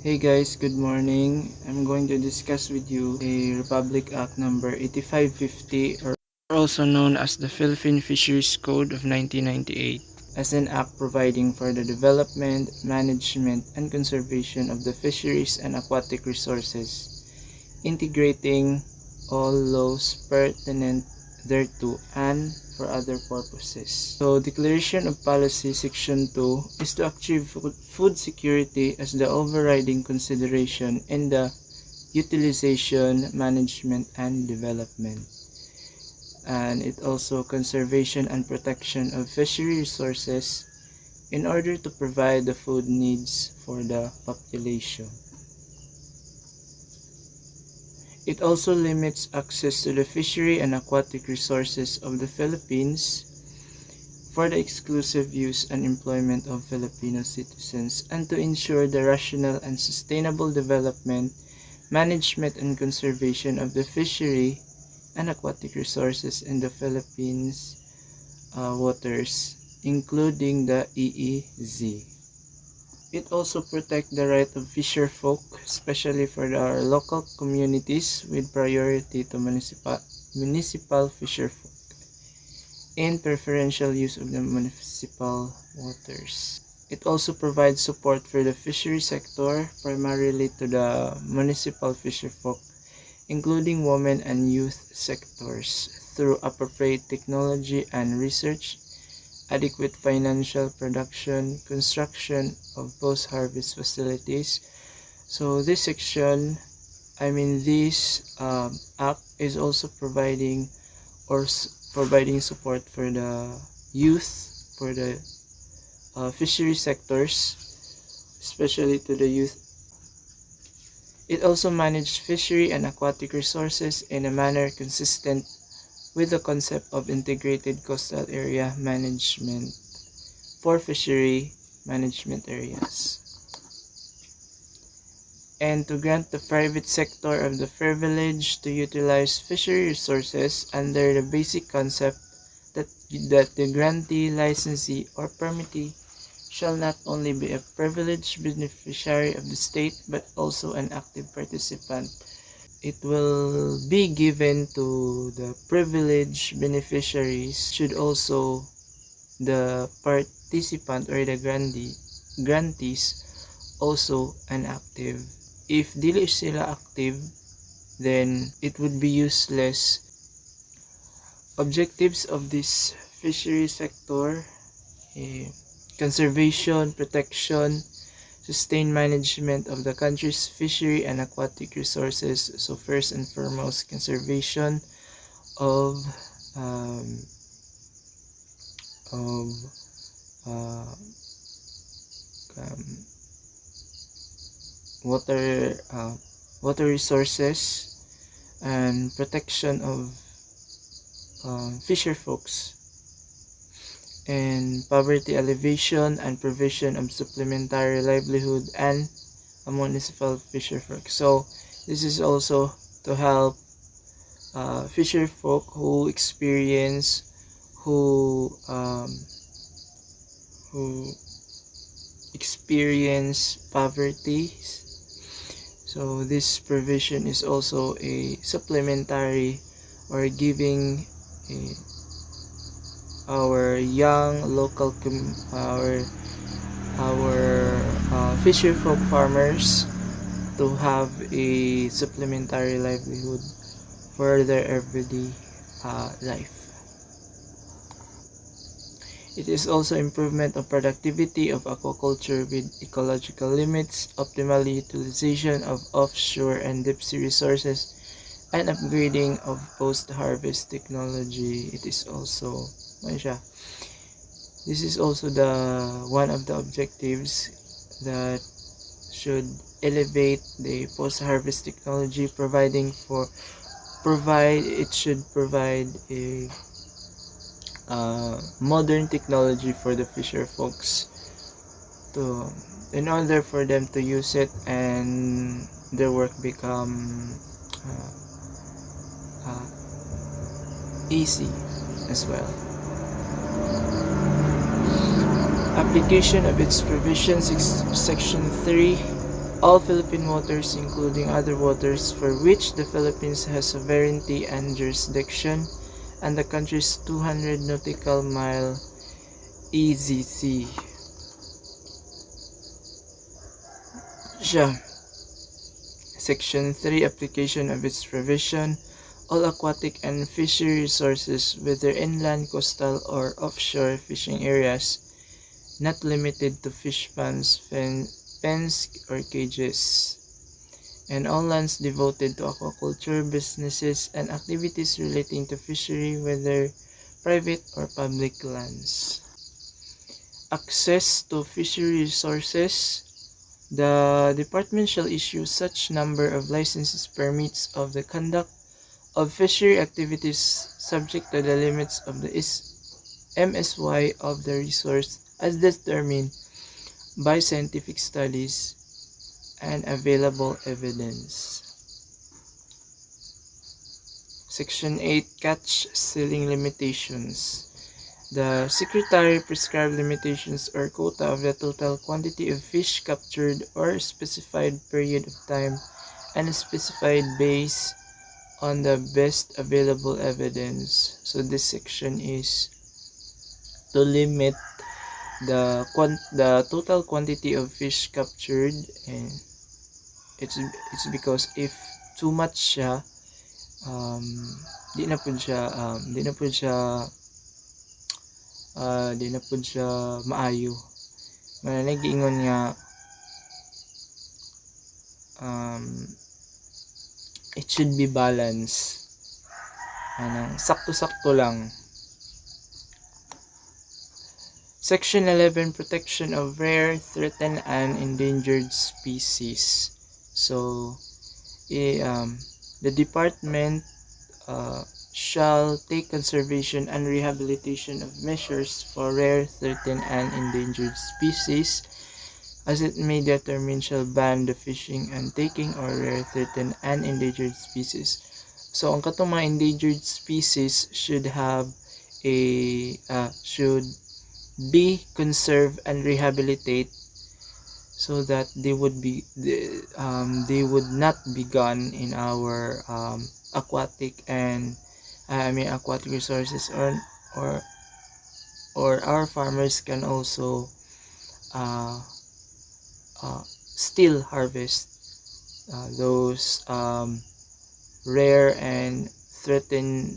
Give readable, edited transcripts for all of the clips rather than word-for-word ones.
Hey guys, good morning. I'm going to discuss with you a Republic Act number 8550, or also known as the Philippine Fisheries Code of 1998, as an act providing for the development, management, and conservation of the fisheries and aquatic resources, integrating all laws pertinent thereto and for other purposes. So, Declaration of Policy Section 2 is to achieve food security as the overriding consideration in the utilization, management, and development. And it also conservation and protection of fishery resources in order to provide the food needs for the population. It also limits access to the fishery and aquatic resources of the Philippines for the exclusive use and employment of Filipino citizens, and to ensure the rational and sustainable development, management, and conservation of the fishery and aquatic resources in the Philippines waters, including the EEZ. It also protects the right of fisher folk, especially for our local communities, with priority to municipal fisher folk and preferential use of the municipal waters. It also provides support for the fishery sector, primarily to the municipal fisher folk, including women and youth sectors, through appropriate technology and research, adequate financial production, construction of post-harvest facilities. So this act is also providing support for the youth, for the fishery sectors, especially to the youth. It also managed fishery and aquatic resources in a manner consistent with the concept of integrated coastal area management for fishery management areas, and to grant the private sector of the privilege to utilize fishery resources under the basic concept that the grantee, licensee, or permittee shall not only be a privileged beneficiary of the state but also an active participant. It will be given to the privileged beneficiaries should also the participant or the grantees also an active. If dili sila active, then it would be useless. Objectives of this fishery sector: conservation, protection, sustained management of the country's fishery and aquatic resources. So first and foremost, conservation of of uh, um, water resources, and protection of fisher folks, and poverty alleviation and provision of supplementary livelihood and a municipal fisher folk. So this is also to help fisher folk who experience who experience poverty. So this provision is also a supplementary or giving our young local fisher folk farmers to have a supplementary livelihood for their everyday life. It is also improvement of productivity of aquaculture with ecological limits, optimal utilization of offshore and deep sea resources, and upgrading of post-harvest technology. It is also this is also the one of the objectives that should elevate the post-harvest technology, it should provide a modern technology for the fisher folks in order for them to use it and their work become easy as well. Application of its provisions, Section 3 all Philippine waters, including other waters for which the Philippines has sovereignty and jurisdiction, and the country's 200 nautical mile EZC. Section 3, application of its provision. All aquatic and fishery resources, whether inland, coastal, or offshore fishing areas, not limited to fish ponds, pens, or cages, and all lands devoted to aquaculture, businesses, and activities relating to fishery, whether private or public lands. Access to fishery resources. The department shall issue such number of licenses, permits of the conduct of fishery activities subject to the limits of the MSY of the resource as determined by scientific studies and available evidence. Section 8, catch ceiling limitations. The Secretary prescribed limitations or quota of the total quantity of fish captured or a specified period of time and specified based on the best available evidence. So this section is to limit the total quantity of fish captured, and it's because if too much siya, di na pud siya maayo. Manay giingon nga it should be balanced. Sakto-sakto lang. Section 11, protection of rare, threatened, and endangered species. So, the department shall take conservation and rehabilitation of measures for rare, threatened, and endangered species, as it may determine shall ban the fishing and taking of rare, threatened, and endangered species. So, ang katong mga endangered species should be conserved and rehabilitate so that they would not be gone in our aquatic resources, or our farmers can also still harvest those rare and threatened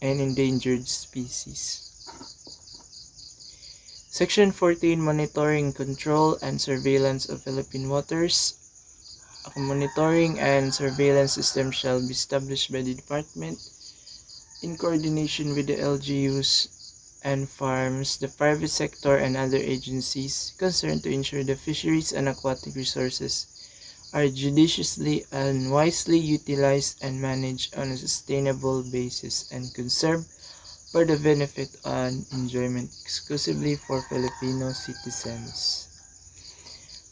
and endangered species. Section 14, monitoring, control, and surveillance of Philippine waters. A monitoring and surveillance system shall be established by the department in coordination with the LGUs and farms, the private sector, and other agencies concerned to ensure the fisheries and aquatic resources are judiciously and wisely utilized and managed on a sustainable basis and conserved for the benefit and enjoyment exclusively for Filipino citizens.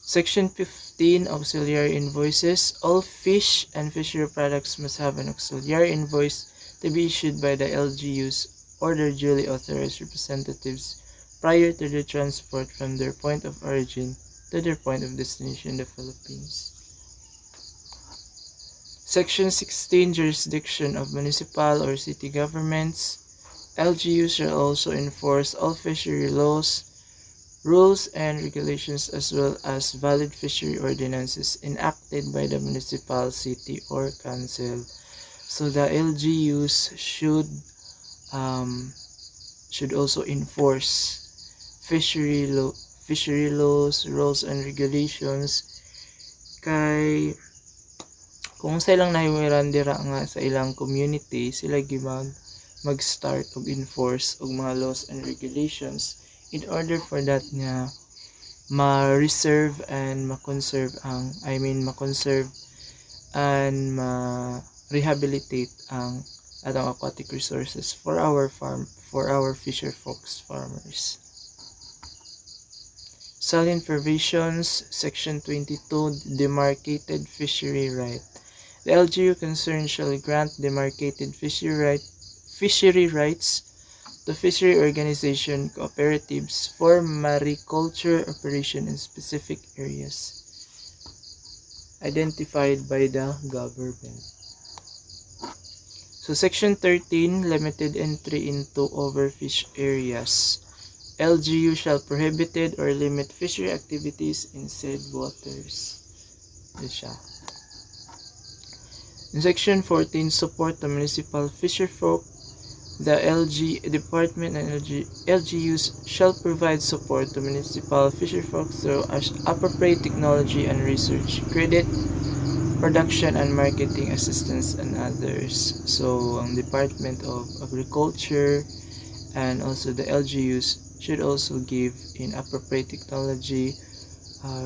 Section 15, auxiliary invoices. All fish and fishery products must have an auxiliary invoice to be issued by the LGUs or their duly authorized representatives prior to their transport from their point of origin to their point of destination in the Philippines. Section 16, jurisdiction of municipal or city governments. LGUs shall also enforce all fishery laws, rules, and regulations, as well as valid fishery ordinances enacted by the municipal, city, or council. So the LGUs should also enforce fishery laws, rules, and regulations. Kay kung sa ilang nahiwiran dira nga sa ilang community, sila mag-start og enforce og mga laws and regulations in order for that nga ma-reserve and ma-conserve and ma-rehabilitate ang atong aquatic resources for our fisher folks farmers. Salient provisions. Section 22, demarcated fishery right. The LGU concerned shall grant demarcated fishery rights to fishery organization cooperatives for mariculture operation in specific areas. identified by the government. So Section 13, limited entry into overfish areas. LGU shall prohibited or limit fishery activities in said waters. Ito siya. In Section 14, support the municipal fisherfolk. The Department and LGUs shall provide support to municipal fisherfolk through appropriate technology and research, credit, production and marketing assistance, and others. So, ang Department of Agriculture and also the LGUs should also give in appropriate technology,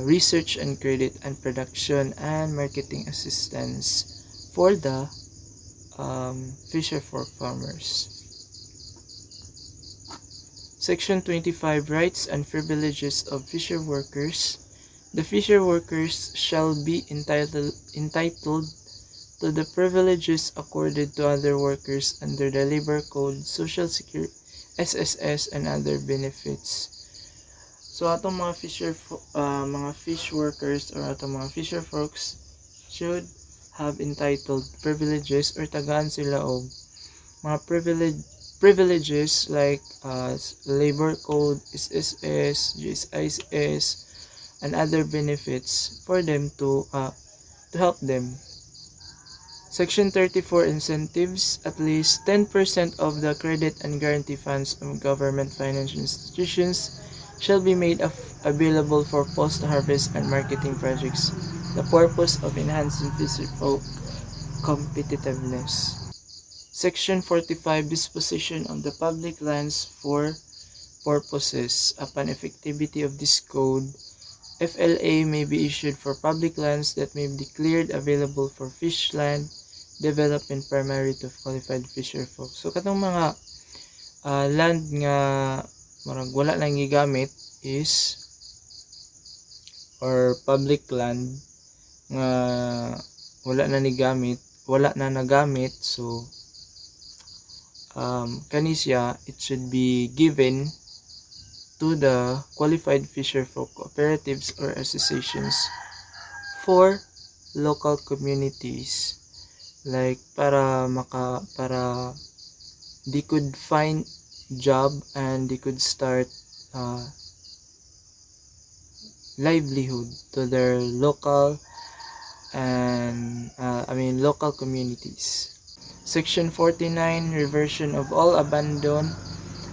research and credit and production and marketing assistance for the fisherfolk farmers. Section 25, Rights and Privileges of Fisher Workers. The fisher workers shall be entitled to the privileges accorded to other workers under the Labor Code, Social Security, SSS, and other benefits. So atong mga fish workers or atong mga fisher folks should have entitled privileges or tagaan sila og mga privileges like Labor Code, SSS, GSIS, and other benefits for them to help them. Section 34, Incentives. At least 10% of the credit and guarantee funds of government financial institutions shall be made available for post-harvest and marketing projects, the purpose of enhancing fisherfolk competitiveness. Section 45, Disposition of the public lands for purposes. Upon effectivity of this code, FLA may be issued for public lands that may be declared available for fish land development primary to qualified fisher folk. So katong mga land nga marag wala nang gigamit is or public land nga wala na nagamit, so kanisya it should be given to the qualified fisherfolk cooperatives or associations for local communities, like para they could find job and they could start livelihood to their local and local communities. Section 49, Reversion of all abandoned,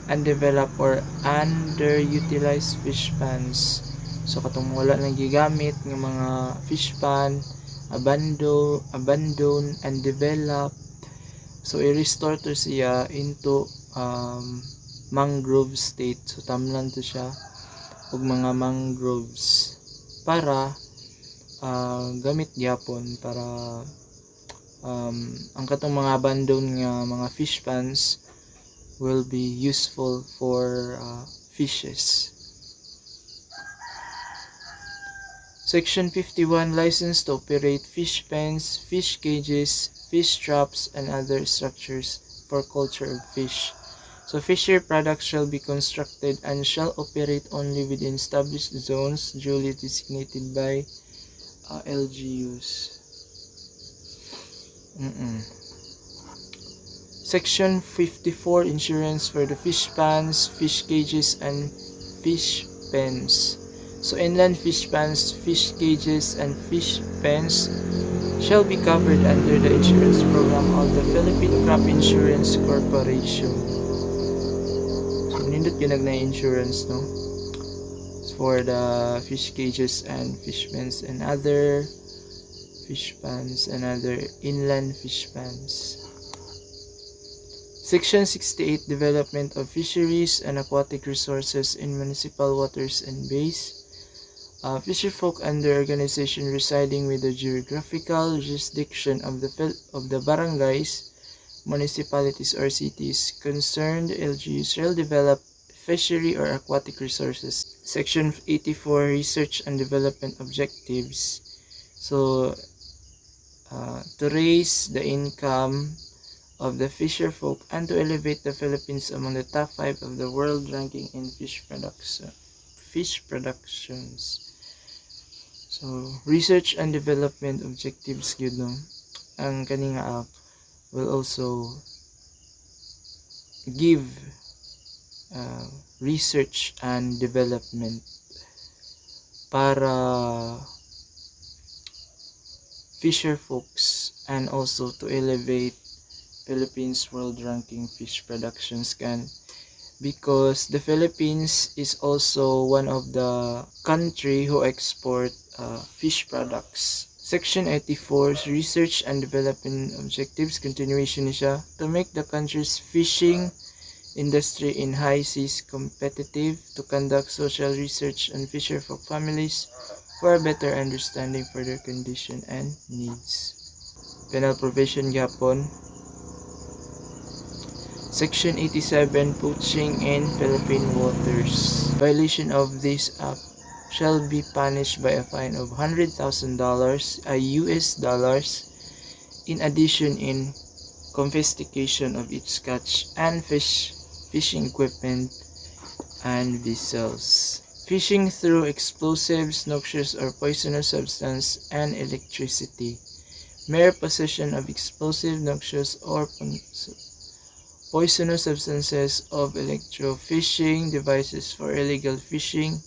undeveloped, or underutilized fish ponds. So katong wala nang gigamit ng mga fish pond, abandoned, undeveloped. So i-restore to siya into mangrove state. So tamlan to siya og mga mangroves para gamit gyapon para ang katong mga abandoned nga mga fish ponds will be useful for fishes. Section 51, License to operate fish pens, fish cages, fish traps, and other structures for culture of fish. So fishery products shall be constructed and shall operate only within established zones duly designated by LGUs. Section 54, Insurance for the fish ponds, fish cages, and fish pens. So inland fish ponds, fish cages, and fish pens shall be covered under the insurance program of the Philippine Crop Insurance Corporation. So nindot ginag na insurance, no? For the fish cages and fish pens and other fish ponds and other inland fish ponds. Section 68, Development of Fisheries and Aquatic Resources in Municipal Waters and Bays. Fisherfolk under organization residing with the geographical jurisdiction of the barangays, municipalities, or cities concerned, LGUs shall develop fishery or aquatic resources. Section 84, Research and Development Objectives. So, to raise the income of the fisherfolk and to elevate the Philippines among the top 5 of the world ranking in fish productions. So So, research and development objectives gyud no. Ang kaning app will also give research and development para fisher folks and also to elevate Philippines world ranking fish production scan, because the Philippines is also one of the country who export fish products. Section 84 research and development objectives, continuation ni siya, to make the country's fishing industry in high seas competitive, to conduct social research on fisherfolk families for a better understanding for their condition and needs. Penal provision gyapon. Section 87 poaching in Philippine waters. Violation of this act shall be punished by a fine of $100,000 US dollars, in addition in confiscation of each catch and fishing equipment and vessels. Fishing through explosives, noxious or poisonous substance, and electricity. Mere possession of explosive, noxious, or poisonous substances of electro-fishing devices for illegal fishing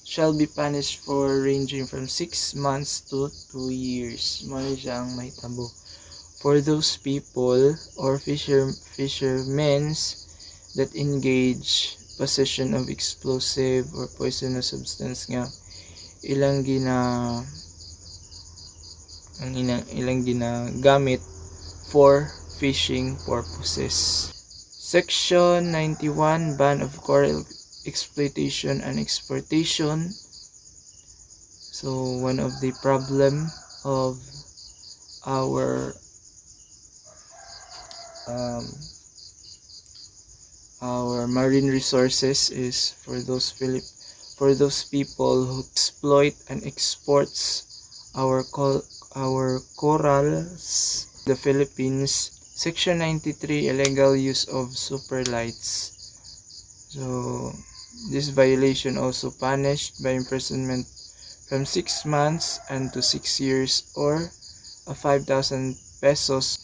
shall be punished for ranging from 6 months to 2 years. Mali siya ang mahitabo. For those people or fishermen that engage possession of explosive or poisonous substance nga ilang ginagamit for fishing purposes. Section 91 ban of coral exploitation and exportation. So one of the problem of our marine resources is for those people who exploit and exports our corals. The Philippines. Section 93 illegal use of superlights. So this violation also punished by imprisonment from 6 months and to 6 years or a 5,000 pesos.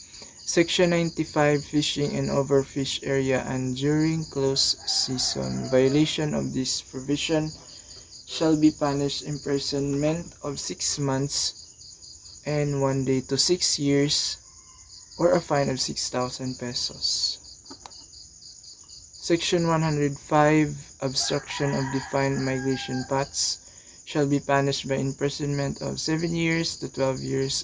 Section 95 fishing in overfish area and during close season. Violation of this provision shall be punished imprisonment of 6 months and 1 day to 6 years or a fine of 6,000 pesos. Section 105 obstruction of defined migration paths shall be punished by imprisonment of 7 years to 12 years.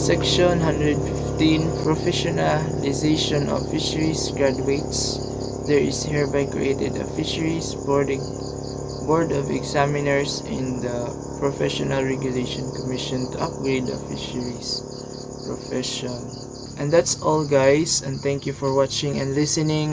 Section 115 professionalization of fisheries graduates. There is hereby created a fisheries board of examiners in the Professional Regulation Commission to upgrade the fisheries profession. And that's all guys, and thank you for watching and listening.